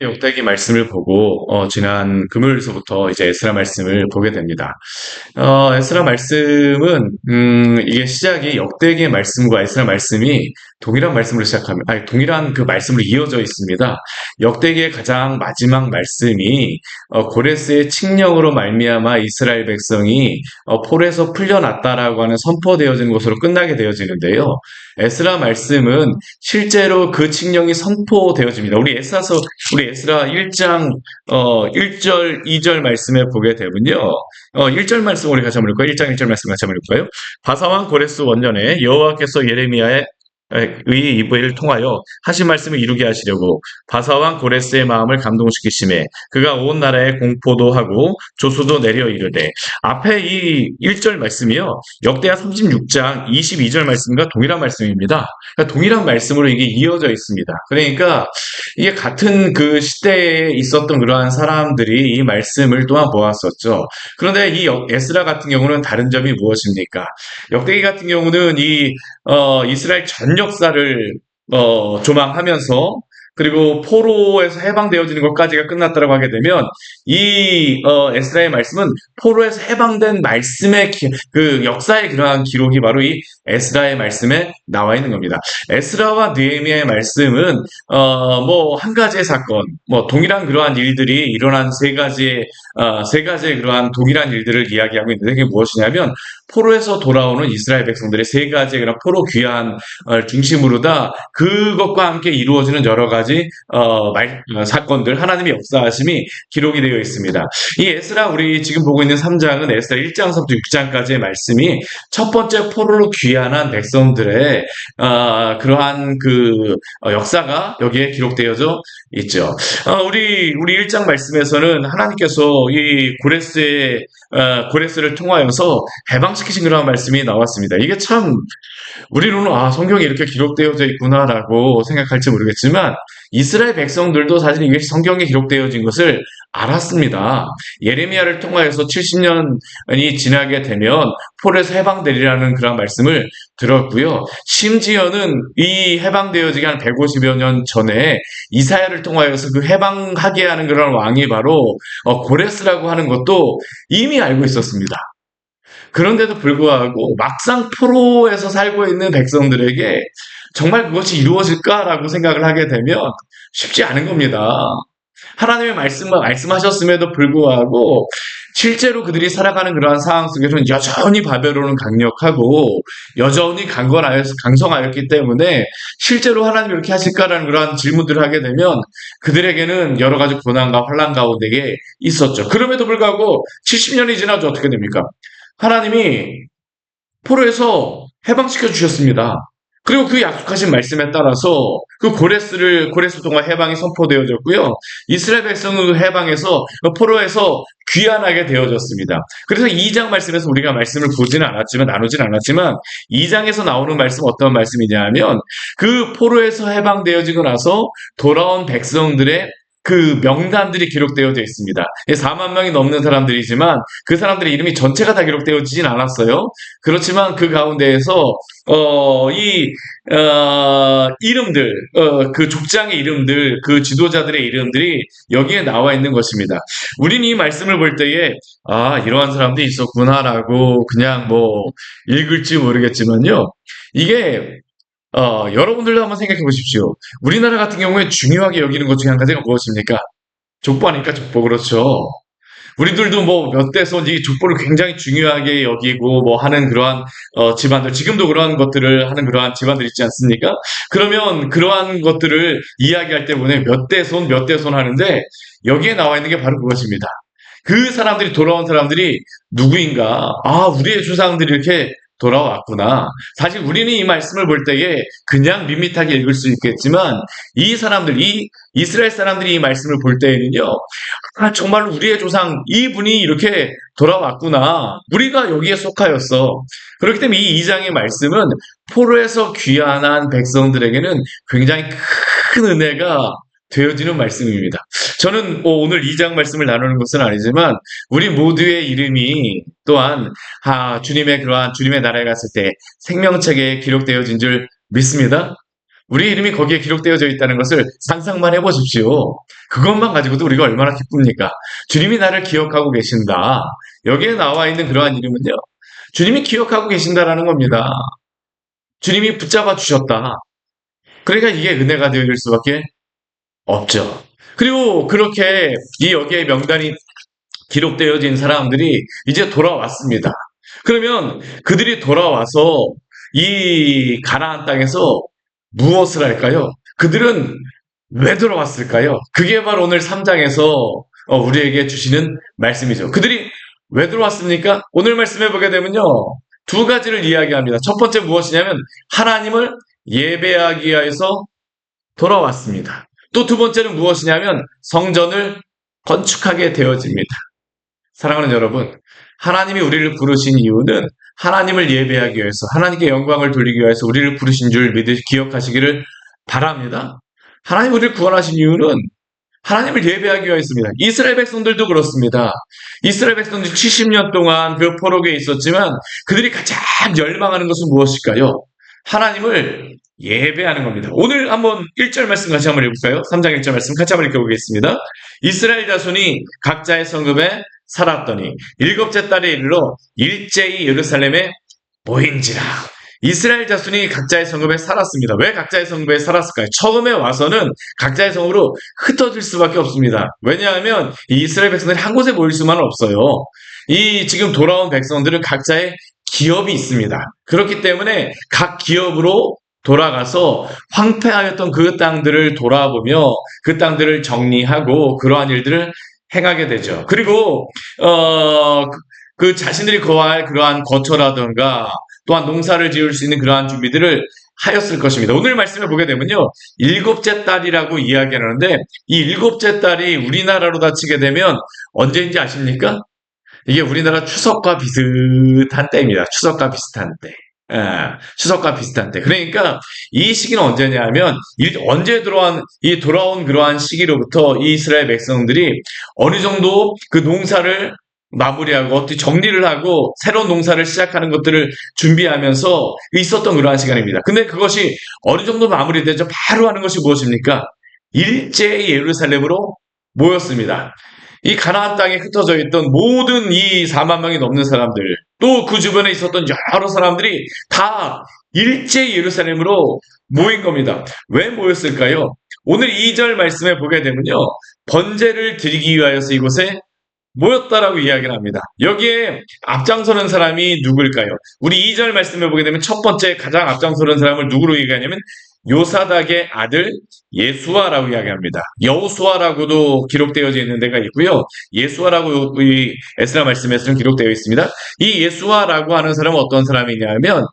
역대기 말씀을 보고 지난 금요일서부터 이제 에스라 말씀을 보게 됩니다. 에스라 말씀은 이게 시작이 역대기의 말씀과 에스라 말씀이 동일한 말씀으로 시작하면 아니 동일한 그 말씀으로 이어져 있습니다. 역대기의 가장 마지막 말씀이 고레스의 칙령으로 말미암아 이스라엘 백성이 폴에서 풀려났다라고 하는 선포되어지는 것으로 끝나게 되어지는데요. 에스라 말씀은 실제로 그 칙령이 선포되어집니다. 우리 에스라 1장 1절, 2절 말씀에 보게 되면요. 1절 말씀 우리 같이 한번 읽을까요? 1장 1절 말씀 같이 한번 읽을까요? 바사왕 고레스 원년에 여호와께서 예레미야의 의 이브를 통하여 하신 말씀을 이루게 하시려고 바사왕 고레스의 마음을 감동시키심에 그가 온 나라에 공포도 하고 조소도 내려 이르되 앞에 이 1절 말씀이요. 역대하 36장 22절 말씀과 동일한 말씀입니다. 그러니까 동일한 말씀으로 이게 이어져 있습니다. 그러니까 이게 같은 그 시대에 있었던 그러한 사람들이 이 말씀을 또한 보았었죠. 그런데 이 에스라 같은 경우는 다른 점이 무엇입니까? 역대기 같은 경우는 이 이스라엘 전 역사를 조망하면서 그리고 포로에서 해방되어지는 것까지가 끝났다고 하게 되면 이 에스라의 말씀은 포로에서 해방된 말씀의 그 역사의 그러한 기록이 바로 이 에스라의 말씀에 나와 있는 겁니다. 에스라와 느헤미야의 말씀은 뭐 한 가지의 사건, 뭐 동일한 그러한 일들이 일어난 세 가지의 그러한 동일한 일들을 이야기하고 있는데 그게 무엇이냐면 포로에서 돌아오는 이스라엘 백성들의 세 가지의 그런 포로 귀환 중심으로다 그것과 함께 이루어지는 여러 가지 사건들 하나님의 역사하심이 기록이 되어 있습니다. 이 에스라 우리 지금 보고 있는 3장은 에스라 1장서부터 6장까지의 말씀이 첫 번째 포로로 귀환한 백성들의 그러한 그 역사가 여기에 기록되어져 있죠. 우리 1장 말씀에서는 하나님께서 이 고레스를 통하여서 해방시키신 그런 말씀이 나왔습니다. 이게 참 우리로는 성경에 이렇게 기록되어져 있구나라고 생각할지 모르겠지만 이스라엘 백성들도 사실 이것이 성경에 기록되어진 것을 알았습니다. 예레미야를 통하여서 70년이 지나게 되면 폴에서 해방되리라는 그런 말씀을 들었고요. 심지어는 이 해방되어지기 한 150여 년 전에 이사야를 통하여서 그 해방하게 하는 그런 왕이 바로 고레스라고 하는 것도 이미 알고 있었습니다. 그런데도 불구하고 막상 포로에서 살고 있는 백성들에게 정말 그것이 이루어질까라고 생각을 하게 되면 쉽지 않은 겁니다. 하나님의 말씀하셨음에도 불구하고 실제로 그들이 살아가는 그러한 상황 속에서는 여전히 바벨론은 강력하고 여전히 강성하였기 때문에 실제로 하나님이 이렇게 하실까라는 그러한 질문들을 하게 되면 그들에게는 여러 가지 고난과 환난 가운데에 있었죠. 그럼에도 불구하고 70년이 지나도 어떻게 됩니까? 하나님이 포로에서 해방시켜 주셨습니다. 그리고 그 약속하신 말씀에 따라서 그 고레스 동안 해방이 선포되어졌고요. 이스라엘 백성은 그 해방에서 포로에서 귀환하게 되어졌습니다. 그래서 2장 말씀에서 우리가 말씀을 나누진 않았지만 2장에서 나오는 말씀 어떤 말씀이냐 하면 그 포로에서 해방되어지고 나서 돌아온 백성들의 그 명단들이 기록되어져 있습니다. 4만 명이 넘는 사람들이지만 그 사람들의 이름이 전체가 다 기록되어지진 않았어요. 그렇지만 그 가운데에서 이름들, 그 족장의 이름들, 그 지도자들의 이름들이 여기에 나와 있는 것입니다. 우리는 이 말씀을 볼 때에 이러한 사람들이 있었구나라고 그냥 뭐 읽을지 모르겠지만요. 이게 여러분들도 한번 생각해 보십시오. 우리나라 같은 경우에 중요하게 여기는 것 중에 한 가지가 무엇입니까? 족보 아닙니까? 족보. 그렇죠. 우리들도 뭐 몇 대손 이 족보를 굉장히 중요하게 여기고 뭐 하는 그러한 집안들, 지금도 그러한 것들을 하는 그러한 집안들 있지 않습니까? 그러면 그러한 것들을 이야기할 때 보면 몇 대손 하는데 여기에 나와 있는 게 바로 그것입니다. 그 사람들이 돌아온 사람들이 누구인가? 우리의 조상들이 이렇게 돌아왔구나. 사실 우리는 이 말씀을 볼 때에 그냥 밋밋하게 읽을 수 있겠지만 이 이스라엘 사람들이 이 말씀을 볼 때에는요. 정말 우리의 조상 이분이 이렇게 돌아왔구나. 우리가 여기에 속하였어. 그렇기 때문에 이 2장의 말씀은 포로에서 귀환한 백성들에게는 굉장히 큰 은혜가 되어지는 말씀입니다. 저는 오늘 2장 말씀을 나누는 것은 아니지만 우리 모두의 이름이 또한 주님의 나라에 갔을 때 생명책에 기록되어진 줄 믿습니다. 우리 이름이 거기에 기록되어져 있다는 것을 상상만 해보십시오. 그것만 가지고도 우리가 얼마나 기쁩니까? 주님이 나를 기억하고 계신다. 여기에 나와 있는 그러한 이름은요. 주님이 기억하고 계신다라는 겁니다. 주님이 붙잡아 주셨다. 그러니까 이게 은혜가 되어질 수밖에 없죠. 그리고 그렇게 이 여기에 명단이 기록되어진 사람들이 이제 돌아왔습니다. 그러면 그들이 돌아와서 이 가나안 땅에서 무엇을 할까요? 그들은 왜 돌아왔을까요? 그게 바로 오늘 3장에서 우리에게 주시는 말씀이죠. 그들이 왜 들어왔습니까? 오늘 말씀해 보게 되면요. 두 가지를 이야기합니다. 첫 번째 무엇이냐면 하나님을 예배하기 위해서 돌아왔습니다. 또 두 번째는 무엇이냐면 성전을 건축하게 되어집니다. 사랑하는 여러분, 하나님이 우리를 부르신 이유는 하나님을 예배하기 위해서, 하나님께 영광을 돌리기 위해서 우리를 부르신 줄 기억하시기를 바랍니다. 하나님 우리를 구원하신 이유는 하나님을 예배하기 위해서입니다. 이스라엘 백성들도 그렇습니다. 이스라엘 백성들 70년 동안 그 포로기에 있었지만 그들이 가장 열망하는 것은 무엇일까요? 하나님을 예배하는 겁니다. 오늘 한번 1절 말씀 같이 한번 읽을까요? 3장 1절 말씀 같이 한번 읽어보겠습니다. 이스라엘 자손이 각자의 성읍에 살았더니 일곱째 달에 이르러 일제히 예루살렘에 모인지라. 이스라엘 자손이 각자의 성읍에 살았습니다. 왜 각자의 성읍에 살았을까요? 처음에 와서는 각자의 성읍으로 흩어질 수밖에 없습니다. 왜냐하면 이 이스라엘 백성들이 한 곳에 모일 수만은 없어요. 이 지금 돌아온 백성들은 각자의 기업이 있습니다. 그렇기 때문에 각 기업으로 돌아가서 황폐하였던 그 땅들을 돌아보며 그 땅들을 정리하고 그러한 일들을 행하게 되죠. 그리고 그 자신들이 거할 그러한 거처라든가 또한 농사를 지을 수 있는 그러한 준비들을 하였을 것입니다. 오늘 말씀을 보게 되면요. 일곱째 달이라고 이야기하는데 이 일곱째 달이 우리나라로 다치게 되면 언제인지 아십니까? 이게 우리나라 추석과 비슷한 때입니다. 추석과 비슷한 때. 추석과 비슷한 때. 그러니까 이 시기는 언제냐면 언제 돌아온 그러한 시기로부터 이 이스라엘 백성들이 어느 정도 그 농사를 마무리하고 어떻게 정리를 하고 새로운 농사를 시작하는 것들을 준비하면서 있었던 그러한 시간입니다. 근데 그것이 어느 정도 마무리되죠. 바로 하는 것이 무엇입니까? 일제히 예루살렘으로 모였습니다. 이 가나안 땅에 흩어져 있던 모든 이 4만 명이 넘는 사람들, 또 그 주변에 있었던 여러 사람들이 다 일제히 예루살렘으로 모인 겁니다. 왜 모였을까요? 오늘 2절 말씀에 보게 되면요. 번제를 드리기 위하여서 이곳에 모였다라고 이야기를 합니다. 여기에 앞장서는 사람이 누굴까요? 우리 2절 말씀에 보게 되면 첫 번째 가장 앞장서는 사람을 누구로 얘기하냐면 요사닥의 아들 예수아라고 이야기합니다. 여호수아라고도 기록되어져 있는 데가 있고요. 예수아라고 이 에스라 말씀에서는 기록되어 있습니다. 이 예수아라고 하는 사람은 어떤 사람이냐면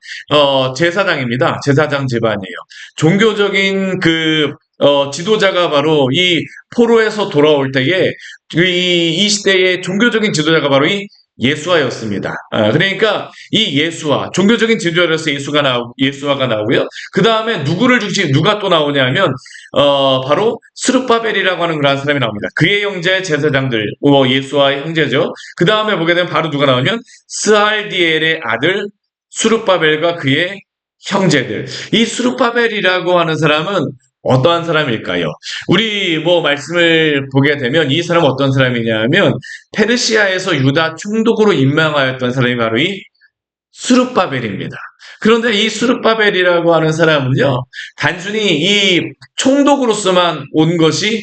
제사장입니다. 제사장 집안이에요. 종교적인 지도자가 바로 이 포로에서 돌아올 때에 이 시대의 종교적인 지도자가 바로 이 예수아였습니다. 그러니까 이 예수아, 종교적인 지도자로서 예수아가 나오고요. 그 다음에 누가 또 나오냐면, 바로 스룹바벨이라고 하는 그런 사람이 나옵니다. 그의 형제 제사장들, 예수아의 형제죠. 그 다음에 보게 되면 바로 누가 나오면, 스알디엘의 아들 스룹바벨과 그의 형제들. 이 스룹바벨이라고 하는 사람은 어떠한 사람일까요? 우리 말씀을 보게 되면 이 사람은 어떤 사람이냐면 페르시아에서 유다 총독으로 임명하였던 사람이 바로 이 스룹바벨입니다. 그런데 이 스룹바벨이라고 하는 사람은요, 단순히 이 총독으로서만 온 것이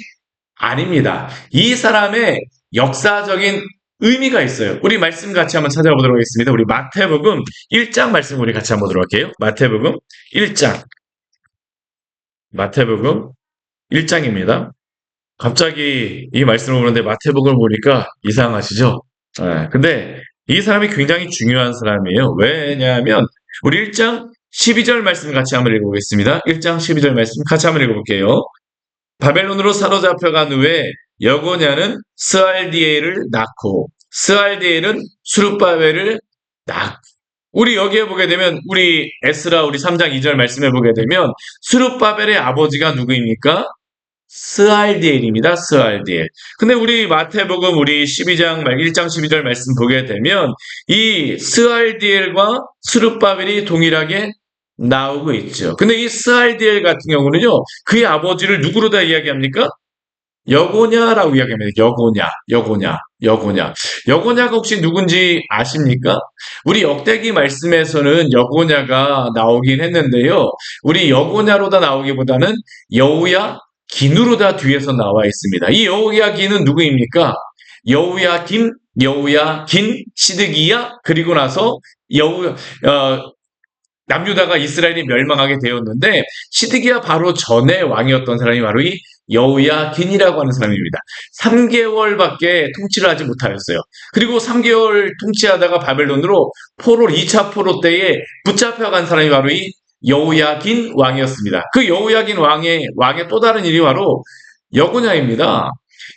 아닙니다. 이 사람의 역사적인 의미가 있어요. 우리 말씀 같이 한번 찾아보도록 하겠습니다. 우리 마태복음 1장 말씀 우리 같이 한번 보도록 할게요. 마태복음 1장. 마태복음 1장입니다. 갑자기 이 말씀을 보는데 마태복음을 보니까 이상하시죠? 근데 이 사람이 굉장히 중요한 사람이에요. 왜냐하면 우리 1장 12절 말씀 같이 한번 읽어보겠습니다. 1장 12절 말씀 같이 한번 읽어볼게요. 바벨론으로 사로잡혀간 후에 여고냐는 스알디엘을 낳고 스알디엘은 수룹바벨을 낳고 우리 여기에 보게 되면 우리 에스라 우리 3장 2절 말씀에 보게 되면 수룹바벨의 아버지가 누구입니까? 스알디엘입니다. 스알디엘. 근데 우리 마태복음 우리 1장 12절 말씀 보게 되면 이 스알디엘과 수룹바벨이 동일하게 나오고 있죠. 근데 이 스알디엘 같은 경우는요, 그의 아버지를 누구로 다 이야기합니까? 여고냐라고 이야기합니다. 여고냐, 여고냐, 여고냐. 여고냐가 혹시 누군지 아십니까? 우리 역대기 말씀에서는 여고냐가 나오긴 했는데요. 우리 여고냐로 다 나오기보다는 여우야 긴으로 다 뒤에서 나와 있습니다. 이 여우야 긴은 누구입니까? 여우야 김, 여우야 긴, 시드기야, 그리고 나서 남유다가 이스라엘이 멸망하게 되었는데 시드기야 바로 전에 왕이었던 사람이 바로 이 여호야긴이라고 하는 사람입니다. 3개월밖에 통치를 하지 못하였어요. 그리고 3개월 통치하다가 바벨론으로 2차 포로 때에 붙잡혀간 사람이 바로 이 여호야긴 왕이었습니다. 그 여호야긴 왕의 또 다른 일이 바로 여고냐입니다.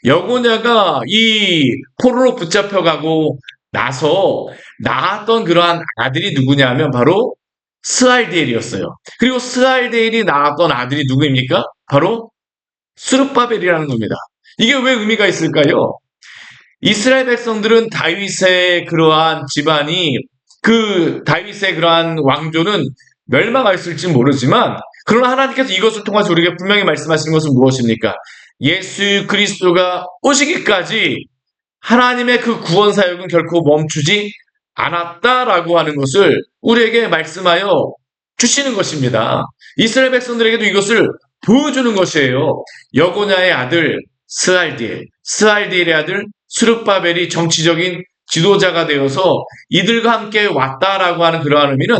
여고냐가 이 포로로 붙잡혀가고 나서 낳았던 그러한 아들이 누구냐 하면 바로 스알디엘이었어요. 그리고 스알디엘이 낳았던 아들이 누구입니까? 바로 스룹바벨이라는 겁니다. 이게 왜 의미가 있을까요? 이스라엘 백성들은 다윗의 그러한 집안이 그 다윗의 그러한 왕조는 멸망했을지 모르지만 그러나 하나님께서 이것을 통해서 우리에게 분명히 말씀하시는 것은 무엇입니까? 예수 그리스도가 오시기까지 하나님의 그 구원 사역은 결코 멈추지 않았다라고 하는 것을 우리에게 말씀하여 주시는 것입니다. 이스라엘 백성들에게도 이것을 보여주는 것이에요. 여고냐의 아들 스알디엘의 아들 스룹바벨이 정치적인 지도자가 되어서 이들과 함께 왔다라고 하는 그러한 의미는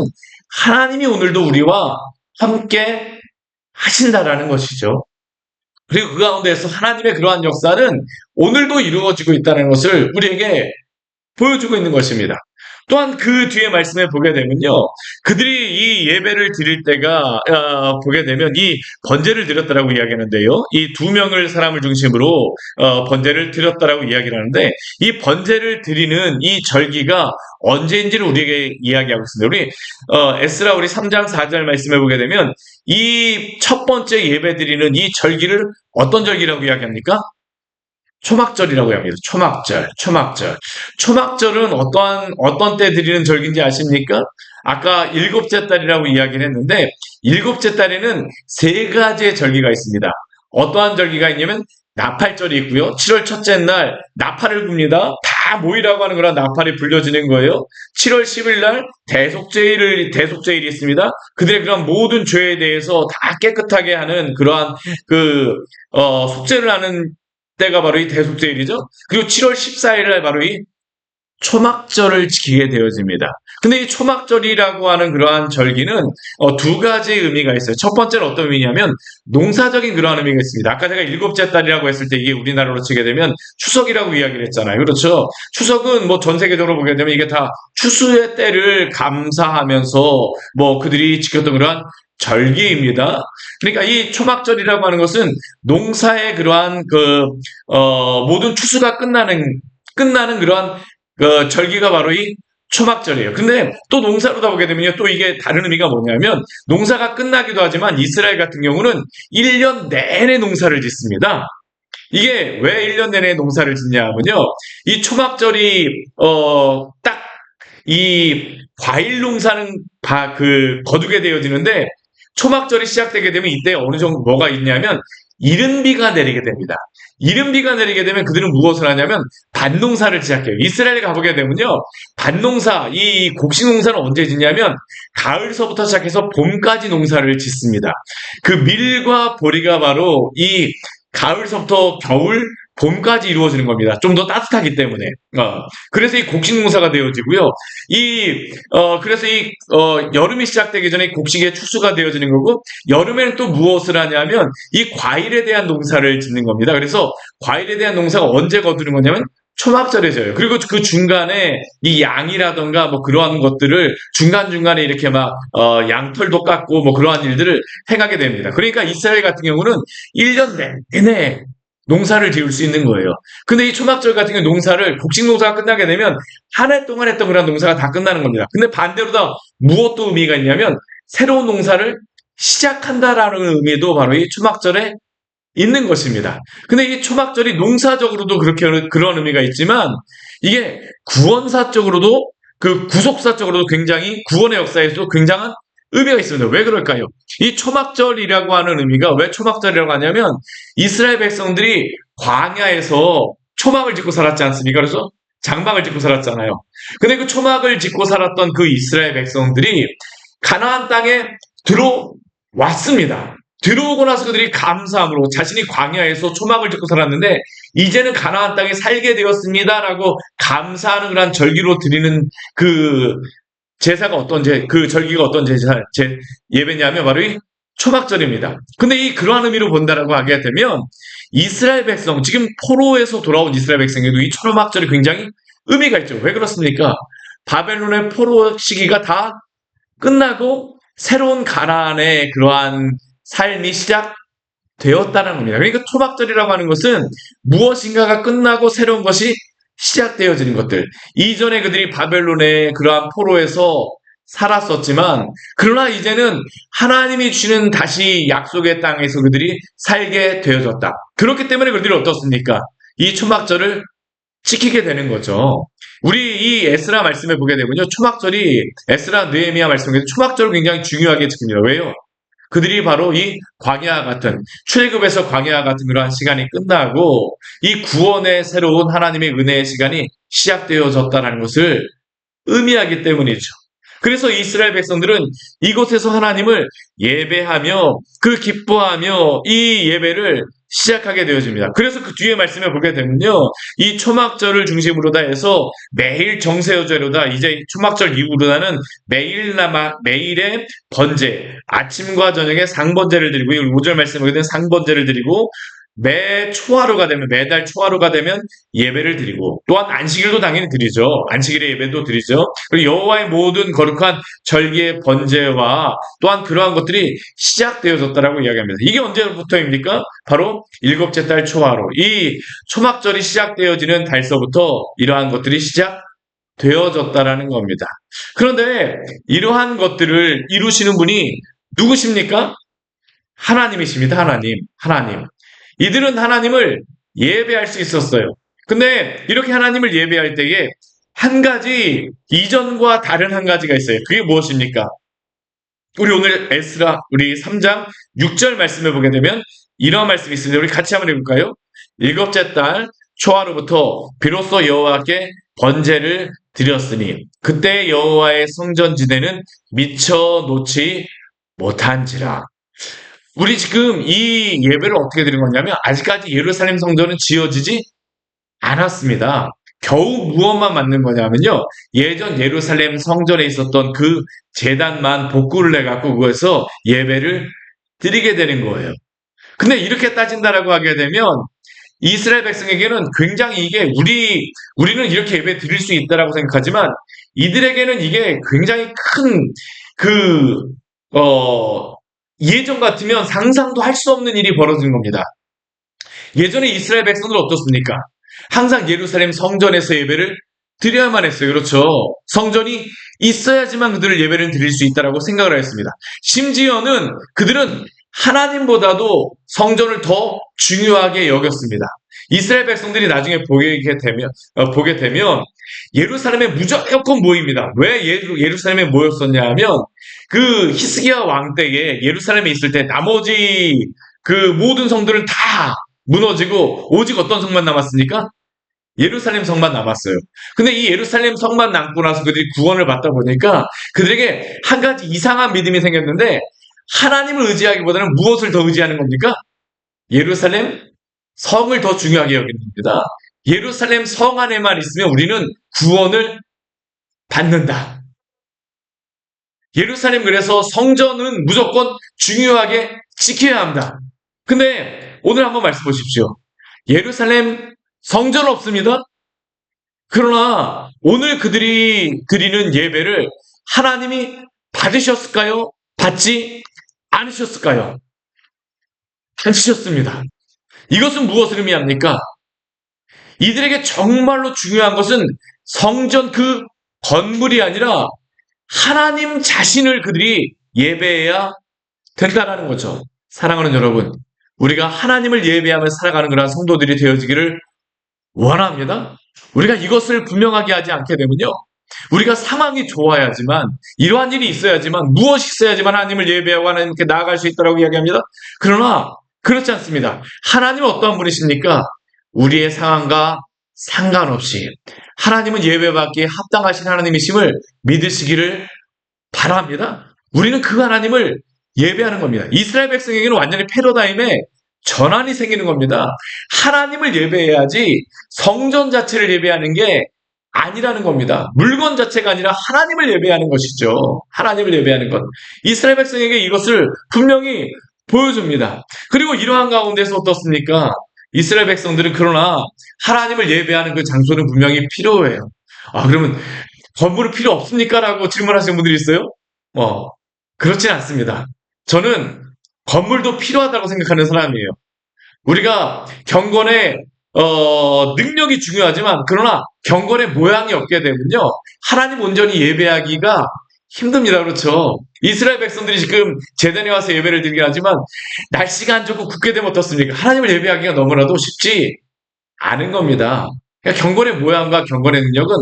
하나님이 오늘도 우리와 함께 하신다라는 것이죠. 그리고 그 가운데에서 하나님의 그러한 역사는 오늘도 이루어지고 있다는 것을 우리에게 보여주고 있는 것입니다. 또한 그 뒤에 말씀에 보게 되면요. 그들이 이 예배를 드릴 때가 보게 되면 이 번제를 드렸다라고 이야기하는데요. 이 2명을 사람을 중심으로 번제를 드렸다라고 이야기를 하는데 이 번제를 드리는 이 절기가 언제인지를 우리에게 이야기하고 있습니다. 우리 에스라 우리 3장 4절 말씀에 보게 되면 이 첫 번째 예배 드리는 이 절기를 어떤 절기라고 이야기합니까? 초막절이라고 합니다. 초막절. 초막절은 어떤 때 드리는 절기인지 아십니까? 아까 일곱째 달이라고 이야기를 했는데, 일곱째 달에는 3가지의 절기가 있습니다. 어떠한 절기가 있냐면, 나팔절이 있고요. 7월 첫째 날 나팔을 붑니다. 다 모이라고 하는 그런 나팔이 불려지는 거예요. 7월 10일 날 대속죄일이 있습니다. 그들의 그런 모든 죄에 대해서 다 깨끗하게 하는 그러한 속죄를 하는 때가 바로 이 대속죄일이죠. 그리고 7월 14일 날 바로 이 초막절을 지키게 되어집니다. 근데 이 초막절이라고 하는 그러한 절기는 2가지 의미가 있어요. 첫 번째는 어떤 의미냐면 농사적인 그러한 의미가 있습니다. 아까 제가 일곱째 달이라고 했을 때 이게 우리나라로 치게 되면 추석이라고 이야기를 했잖아요. 그렇죠? 추석은 뭐 전 세계적으로 보게 되면 이게 다 추수의 때를 감사하면서 그들이 지켰던 그러한 절기입니다. 그러니까 이 초막절이라고 하는 것은 농사의 그러한 모든 추수가 끝나는 그러한 절기가 바로 이 초막절이에요. 근데 또 농사로 다 보게 되면요. 또 이게 다른 의미가 뭐냐면 농사가 끝나기도 하지만 이스라엘 같은 경우는 1년 내내 농사를 짓습니다. 이게 왜 1년 내내 농사를 짓냐 하면요. 이 초막절이 딱 이 과일 농사는 거두게 되어지는데 초막절이 시작되게 되면 이때 어느 정도 뭐가 있냐면 이른 비가 내리게 됩니다. 이른 비가 내리게 되면 그들은 무엇을 하냐면 밭농사를 시작해요. 이스라엘에 가보게 되면요. 밭농사, 이 곡식 농사는 언제 짓냐면 가을서부터 시작해서 봄까지 농사를 짓습니다. 그 밀과 보리가 바로 이 가을서부터 겨울, 봄까지 이루어지는 겁니다. 좀 더 따뜻하기 때문에. 그래서 이 곡식 농사가 되어지고요. 그래서 여름이 시작되기 전에 곡식의 추수가 되어지는 거고, 여름에는 또 무엇을 하냐면, 이 과일에 대한 농사를 짓는 겁니다. 그래서 과일에 대한 농사가 언제 거두는 거냐면, 초막절에 져요. 그리고 그 중간에 이 양이라던가 그러한 것들을 중간중간에 이렇게 양털도 깎고 그러한 일들을 행하게 됩니다. 그러니까 이스라엘 같은 경우는 1년 내내 농사를 지을 수 있는 거예요. 근데 이 초막절 같은 경우 농사를 곡식 농사가 끝나게 되면 한 해 동안 했던 그런 농사가 다 끝나는 겁니다. 근데 반대로 다 무엇도 의미가 있냐면 새로운 농사를 시작한다라는 의미도 바로 이 초막절에 있는 것입니다. 근데 이 초막절이 농사적으로도 그런 의미가 있지만 이게 구원사적으로도 구속사적으로도 굉장히 구원의 역사에서도 굉장한 의미가 있습니다. 왜 그럴까요? 이 초막절이라고 하는 의미가 왜 초막절이라고 하냐면 이스라엘 백성들이 광야에서 초막을 짓고 살았지 않습니까? 그래서 장막을 짓고 살았잖아요. 근데 그 초막을 짓고 살았던 그 이스라엘 백성들이 가나안 땅에 들어왔습니다. 들어오고 나서 그들이 감사함으로 자신이 광야에서 초막을 짓고 살았는데 이제는 가나안 땅에 살게 되었습니다라고 감사하는 그런 절기로 드리는 그 제사가 그 절기가 어떤 예배냐면 바로 이 초막절입니다. 근데 이 그러한 의미로 본다라고 하게 되면 이스라엘 백성, 지금 포로에서 돌아온 이스라엘 백성에도 이 초막절이 굉장히 의미가 있죠. 왜 그렇습니까? 바벨론의 포로 시기가 다 끝나고 새로운 가나안의 그러한 삶이 시작되었다는 겁니다. 그러니까 초막절이라고 하는 것은 무엇인가가 끝나고 새로운 것이 시작되어지는 것들. 이전에 그들이 바벨론의 그러한 포로에서 살았었지만 그러나 이제는 하나님이 주시는 다시 약속의 땅에서 그들이 살게 되어졌다. 그렇기 때문에 그들이 어떻습니까? 이 초막절을 지키게 되는 거죠. 우리 이 에스라 말씀에 보게 되면요. 초막절이 에스라 느헤미야 말씀에 초막절을 굉장히 중요하게 지킵니다. 왜요? 그들이 바로 이 광야와 같은 출애굽에서 광야와 같은 그러한 시간이 끝나고 이 구원의 새로운 하나님의 은혜의 시간이 시작되어졌다는 것을 의미하기 때문이죠. 그래서 이스라엘 백성들은 이곳에서 하나님을 예배하며 그 기뻐하며 이 예배를 시작하게 되어집니다. 그래서 그 뒤에 말씀을 보게 되면요. 이 초막절을 중심으로다 해서 매일 정세여제로다 이제 초막절 이후로다는 매일의 번제, 아침과 저녁에 상번제를 드리고 5절 말씀에 보게 되면 상번제를 드리고 매달 초하루가 되면 예배를 드리고 또한 안식일도 당연히 드리죠. 안식일의 예배도 드리죠. 그리고 여호와의 모든 거룩한 절기의 번제와 또한 그러한 것들이 시작되어졌다라고 이야기합니다. 이게 언제부터입니까? 바로 일곱째 달 초하루. 이 초막절이 시작되어지는 달서부터 이러한 것들이 시작되어졌다라는 겁니다. 그런데 이러한 것들을 이루시는 분이 누구십니까? 하나님이십니다. 하나님. 이들은 하나님을 예배할 수 있었어요. 근데 이렇게 하나님을 예배할 때에 한 가지 이전과 다른 한 가지가 있어요. 그게 무엇입니까? 우리 오늘 우리 3장 6절 말씀을 보게 되면 이런 말씀이 있습니다. 우리 같이 한번 읽을까요? 일곱째 달 초하루부터 비로소 여호와께 번제를 드렸으니 그때 여호와의 성전지대는 미쳐 놓지 못한지라. 우리 지금 이 예배를 어떻게 드린 거냐면 아직까지 예루살렘 성전은 지어지지 않았습니다. 겨우 무엇만 만든 거냐면요. 예전 예루살렘 성전에 있었던 그 제단만 복구를 해갖고 그거에서 예배를 드리게 되는 거예요. 근데 이렇게 따진다라고 하게 되면 이스라엘 백성에게는 굉장히 이게 우리는 이렇게 예배 드릴 수 있다라고 생각하지만 이들에게는 이게 굉장히 큰 예전 같으면 상상도 할 수 없는 일이 벌어진 겁니다. 예전에 이스라엘 백성들은 어떻습니까? 항상 예루살렘 성전에서 예배를 드려야만 했어요. 그렇죠? 성전이 있어야지만 그들을 예배를 드릴 수 있다라고 생각을 했습니다. 심지어는 그들은 하나님보다도 성전을 더 중요하게 여겼습니다. 이스라엘 백성들이 나중에 보게 되면 예루살렘에 무조건 모입니다. 왜 예루살렘에 모였었냐 하면 그 히스기야 왕 때에 예루살렘에 있을 때 나머지 그 모든 성들은 다 무너지고 오직 어떤 성만 남았습니까? 예루살렘 성만 남았어요. 근데 이 예루살렘 성만 남고 나서 그들이 구원을 받다 보니까 그들에게 한 가지 이상한 믿음이 생겼는데 하나님을 의지하기보다는 무엇을 더 의지하는 겁니까? 예루살렘 성을 더 중요하게 여기는 겁니다. 예루살렘 성 안에만 있으면 우리는 구원을 받는다. 예루살렘 그래서 성전은 무조건 중요하게 지켜야 합니다. 근데 오늘 한번 말씀 보십시오. 예루살렘 성전 없습니다. 그러나 오늘 그들이 드리는 예배를 하나님이 받으셨을까요? 받지 않으셨을까요? 받으셨습니다. 이것은 무엇을 의미합니까? 이들에게 정말로 중요한 것은 성전 그 건물이 아니라 하나님 자신을 그들이 예배해야 된다는 거죠. 사랑하는 여러분, 우리가 하나님을 예배하며 살아가는 그런 성도들이 되어지기를 원합니다. 우리가 이것을 분명하게 하지 않게 되면요. 우리가 상황이 좋아야지만, 이러한 일이 있어야지만, 무엇이 있어야지만 하나님을 예배하고 하나님께 나아갈 수 있다고 이야기합니다. 그러나 그렇지 않습니다. 하나님은 어떠한 분이십니까? 우리의 상황과 상관없이 하나님은 예배받기에 합당하신 하나님이심을 믿으시기를 바랍니다. 우리는 그 하나님을 예배하는 겁니다. 이스라엘 백성에게는 완전히 패러다임에 전환이 생기는 겁니다. 하나님을 예배해야지 성전 자체를 예배하는 게 아니라는 겁니다. 물건 자체가 아니라 하나님을 예배하는 것이죠. 하나님을 예배하는 것. 이스라엘 백성에게 이것을 분명히 보여줍니다. 그리고 이러한 가운데서 어떻습니까? 이스라엘 백성들은 그러나 하나님을 예배하는 그 장소는 분명히 필요해요. 아, 그러면 건물은 필요 없습니까? 라고 질문하시는 분들이 있어요. 그렇진 않습니다. 저는 건물도 필요하다고 생각하는 사람이에요. 우리가 경건의 능력이 중요하지만 그러나 경건의 모양이 없게 되면요. 하나님 온전히 예배하기가 힘듭니다. 그렇죠? 이스라엘 백성들이 지금 제단에 와서 예배를 드리긴 하지만 날씨가 안 좋고 굳게 되면 어떻습니까? 하나님을 예배하기가 너무나도 쉽지 않은 겁니다. 그러니까 경건의 모양과 경건의 능력은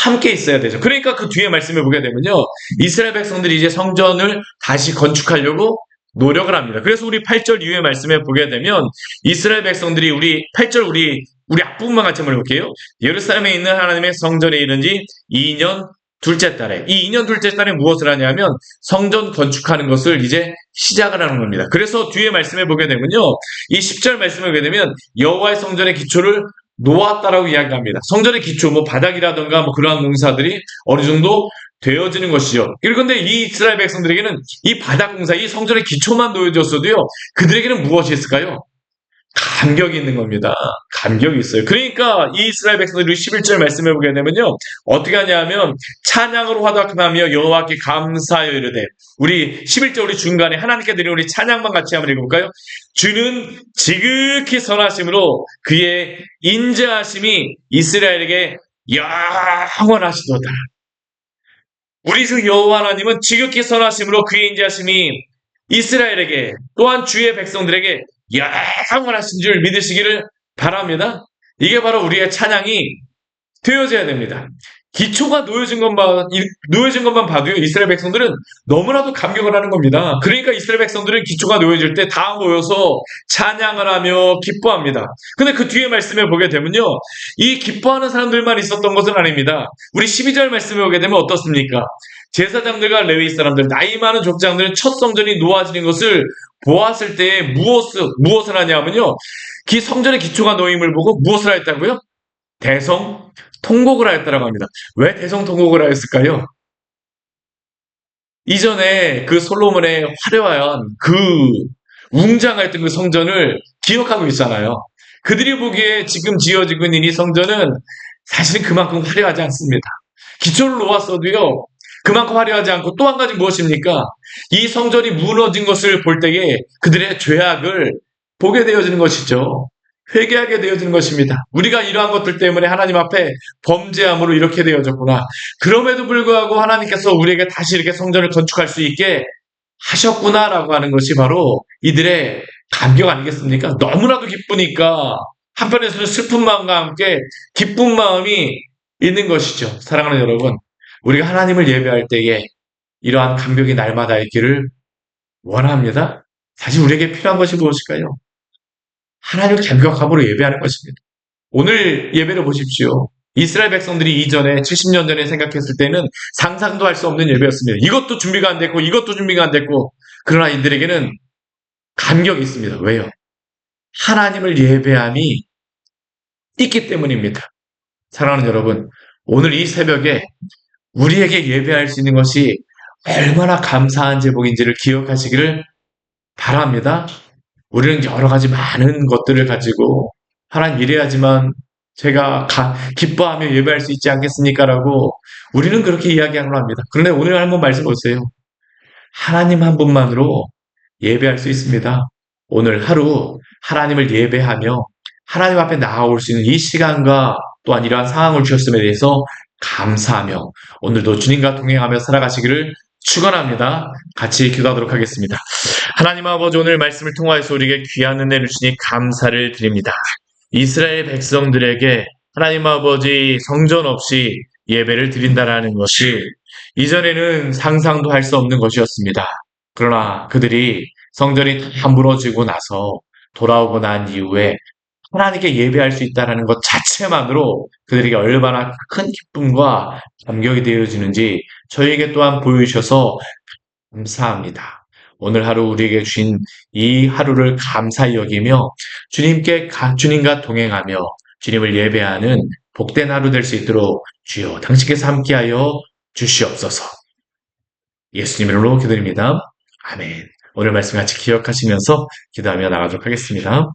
함께 있어야 되죠. 그러니까 그 뒤에 말씀을 보게 되면요. 이스라엘 백성들이 이제 성전을 다시 건축하려고 노력을 합니다. 그래서 우리 8절 이후의 말씀에 보게 되면 이스라엘 백성들이 우리 8절 우리 앞부분만 같이 한번 볼게요. 예루살렘에 있는 하나님의 성전에 이른 지 2년 둘째 달에, 이 2년 둘째 달에 무엇을 하냐면 성전 건축하는 것을 이제 시작을 하는 겁니다. 그래서 뒤에 말씀에 보게 되면요. 이 10절 말씀을 보게 되면 여호와의 성전의 기초를 놓았다라고 이야기합니다. 성전의 기초, 바닥이라든가 그러한 공사들이 어느 정도 되어지는 것이죠. 그런데 이 이스라엘 백성들에게는 이 바닥 공사, 이 성전의 기초만 놓여졌어도요, 그들에게는 무엇이 있을까요? 감격이 있는 겁니다. 감격이 있어요. 그러니까 이 이스라엘 백성들이 11절 말씀해 보게 되면요. 어떻게 하냐면 찬양으로 화답하며 여호와께 감사하여 이르되, 우리 11절 우리 중간에 하나님께 드리는 우리 찬양만 같이 한번 읽어볼까요? 주는 지극히 선하심으로 그의 인자하심이 이스라엘에게 영원하시도다. 우리 주 여호와 하나님은 지극히 선하심으로 그의 인자하심이 이스라엘에게 또한 주의 백성들에게 영원하신 줄 믿으시기를 바랍니다. 이게 바로 우리의 찬양이 되어져야 됩니다. 기초가 놓여진 것만 봐도요, 이스라엘 백성들은 너무나도 감격을 하는 겁니다. 그러니까 이스라엘 백성들은 기초가 놓여질 때 다 모여서 찬양을 하며 기뻐합니다. 근데 그 뒤에 말씀을 보게 되면요, 이 기뻐하는 사람들만 있었던 것은 아닙니다. 우리 12절 말씀을 보게 되면 어떻습니까? 제사장들과 레위 사람들, 나이 많은 족장들은 첫 성전이 놓아지는 것을 보았을 때 무엇을 하냐면요, 그 성전의 기초가 놓임을 보고 무엇을 하였다고요? 대성통곡을 하였다라고 합니다. 왜 대성통곡을 하였을까요? 이전에 그 솔로몬의 화려한 그 웅장했던 그 성전을 기억하고 있잖아요. 그들이 보기에 지금 지어지고 있는 이 성전은 사실은 그만큼 화려하지 않습니다. 기초를 놓았어도요, 그만큼 화려하지 않고 또 한 가지 무엇입니까? 이 성전이 무너진 것을 볼 때에 그들의 죄악을 보게 되어지는 것이죠. 회개하게 되어지는 것입니다. 우리가 이러한 것들 때문에 하나님 앞에 범죄함으로 이렇게 되어졌구나. 그럼에도 불구하고 하나님께서 우리에게 다시 이렇게 성전을 건축할 수 있게 하셨구나라고 하는 것이 바로 이들의 감격 아니겠습니까? 너무나도 기쁘니까 한편에서는 슬픈 마음과 함께 기쁜 마음이 있는 것이죠. 사랑하는 여러분, 우리가 하나님을 예배할 때에 이러한 감격이 날마다 있기를 원합니다. 사실 우리에게 필요한 것이 무엇일까요? 하나님을 감격함으로 예배하는 것입니다. 오늘 예배를 보십시오. 이스라엘 백성들이 이전에 70년 전에 생각했을 때는 상상도 할 수 없는 예배였습니다. 이것도 준비가 안 됐고 이것도 준비가 안 됐고, 그러나 이들에게는 감격이 있습니다. 왜요? 하나님을 예배함이 있기 때문입니다. 사랑하는 여러분, 오늘 이 새벽에 우리에게 예배할 수 있는 것이 얼마나 감사한 제목인지를 기억하시기를 바랍니다. 우리는 여러 가지 많은 것들을 가지고 하나님 이래야지만 제가 기뻐하며 예배할 수 있지 않겠습니까? 라고 우리는 그렇게 이야기하는 합니다. 그런데 오늘 한번 말씀 보세요. 하나님 한 분만으로 예배할 수 있습니다. 오늘 하루 하나님을 예배하며 하나님 앞에 나아올 수 있는 이 시간과 또한 이러한 상황을 주셨음에 대해서 감사하며 오늘도 주님과 동행하며 살아가시기를 축원합니다. 같이 기도하도록 하겠습니다. 하나님 아버지, 오늘 말씀을 통하여서 우리에게 귀한 은혜를 주니 감사를 드립니다. 이스라엘 백성들에게 하나님 아버지 성전 없이 예배를 드린다라는 것이 이전에는 상상도 할 수 없는 것이었습니다. 그러나 그들이 성전이 다 무너지고 나서 돌아오고 난 이후에 하나님께 예배할 수 있다는 것 자체만으로 그들에게 얼마나 큰 기쁨과 감격이 되어지는지 저희에게 또한 보여주셔서 감사합니다. 오늘 하루 우리에게 주신 이 하루를 감사히 여기며 주님과 동행하며 주님을 예배하는 복된 하루 될 수 있도록 주여 당신께서 함께하여 주시옵소서. 예수님 이름으로 기도드립니다. 아멘. 오늘 말씀 같이 기억하시면서 기도하며 나가도록 하겠습니다.